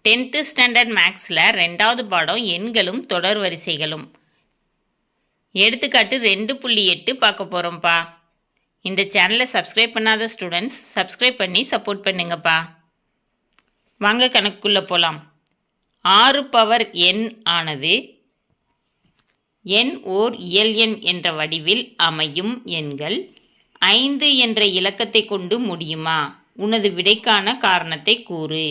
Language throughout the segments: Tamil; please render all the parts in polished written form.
10th ஸ்டாண்டர்ட் மேக்ஸில் 2வது பாடம் எண்களும் தொடர் வரிசைகளும். எடுத்துக்காட்டு 2.8 பார்க்க போகிறோம்ப்பா. இந்த சேனலை சப்ஸ்கிரைப் பண்ணாத ஸ்டூடெண்ட்ஸ் சப்ஸ்கிரைப் பண்ணி சப்போர்ட் பண்ணுங்கப்பா. வாங்க கணக்குள்ளே போகலாம். 6 பவர் n ஆனது n ஓர் இயல் எண் என்ற வடிவில் அமையும் எண்கள் 5 என்ற இலக்கத்தை கொண்டு முடியுமா? உனது விடைக்கான காரணத்தை கூறு.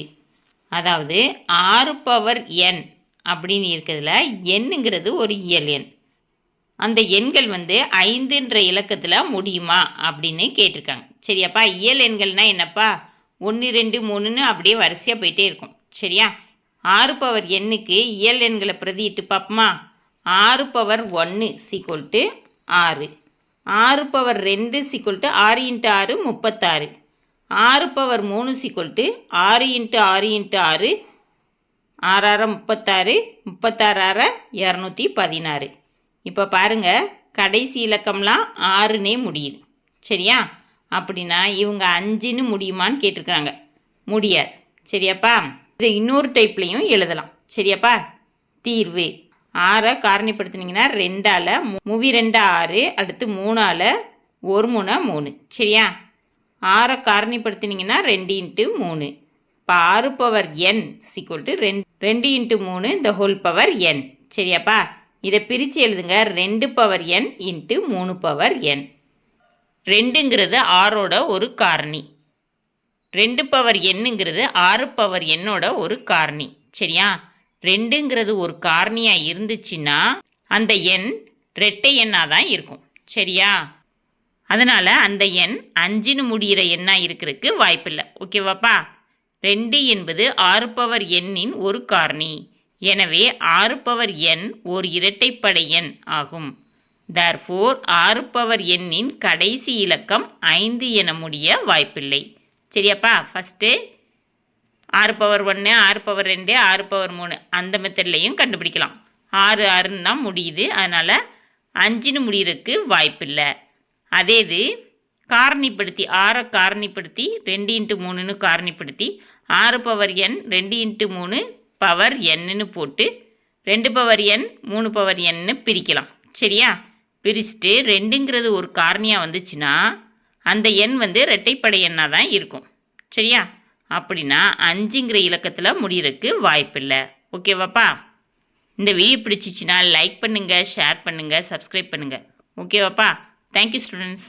அதாவது 6 பவர் n அப்படின்னு இருக்கிறதுல எண்ணுங்கிறது ஒரு இயல் எண். அந்த எண்கள் 5ன்ற இலக்கத்தில் முடியுமா அப்படின்னு கேட்டிருக்காங்க. சரியாப்பா? இயல் எண்கள்னால் என்னப்பா? 1 2 3ன்னு அப்படியே வரிசையாக போயிட்டே இருக்கும். சரியா? 6 பவர் எண்ணுக்கு இயல் எண்களை பிரதியிட்டு பார்ப்போமா? 6 பவர் 1 = 6, 6 பவர் 2 = 6 × 6 36, 6 பவர் 3 = 6 × 6 × 6 6 36, 36 216. இப்போ பாருங்கள், கடைசி இலக்கம்லாம் 6னே முடியுது. சரியா? அப்படின்னா இவங்க 5ன்னு முடியுமான்னு கேட்டிருக்காங்க. முடியாது. சரியாப்பா? இது இன்னொரு டைப்லையும் எழுதலாம். சரியாப்பா? தீர்வு 6 காரணிப்படுத்தினீங்கன்னா 2ஆல் 2 6, அடுத்து 3ஆல் 1 3 3. சரியா? 6 காரணிப்படுத்தினீங்கன்னா 2 × 3. இப்போ 6 power n = 2 × 3 the whole power n. சரியாப்பா? இதை பிரித்து எழுதுங்க. 2 பவர் n × 3 பவர் n. 2ங்கிறது 6ஓட ஒரு காரணி. 2 பவர் nங்கிறது 6 பவர் nஓட ஒரு காரணி. சரியா? 2ங்கிறது ஒரு காரணியாக இருந்துச்சுன்னா அந்த எண் இரட்டை எண்ணாக தான் இருக்கும். சரியா? அதனால் அந்த எண் 5ன்னு முடிகிற எண்ணாக இருக்கிறதுக்கு வாய்ப்பில்லை. ஓகேவாப்பா? 2 என்பது 6 பவர் n-இன் ஒரு காரணி. எனவே 6 பவர் n ஒரு இரட்டைப்படை எண் ஆகும். therefore 6 பவர் n-இன் கடைசி இலக்கம் 5 என முடிய வாய்ப்பில்லை. சரியாப்பா? ஃபஸ்ட்டு 6 பவர் 1, 6 பவர் 2, 6 பவர் 3 அந்த மெத்தட்லையும் கண்டுபிடிக்கலாம். 6 6ன்னு தான் முடியுது. அதனால் 5ன்னு முடிகிறதுக்கு வாய்ப்பில்லை. அதே இது காரணிப்படுத்தி 6 காரணிப்படுத்தி 2 × 3ன்னு காரணிப்படுத்தி 6 பவர் n 2 × 3 பவர் nன்னு போட்டு 2 பவர் n 3 பவர் nன்னு பிரிக்கலாம். சரியா? பிரிச்சுட்டு 2ங்கிறது ஒரு காரணியாக வந்துச்சுன்னா அந்த எண் இரட்டைப்படை எண்ணாக தான் இருக்கும். சரியா? அப்படின்னா 5ங்கிற இலக்கத்தில் முடிகிறதுக்கு வாய்ப்பில்லை. ஓகேவாப்பா? இந்த வீடியோ பிடிச்சிச்சின்னா லைக் பண்ணுங்கள், ஷேர் பண்ணுங்கள், சப்ஸ்கிரைப் பண்ணுங்கள். ஓகேவாப்பா? Thank you students.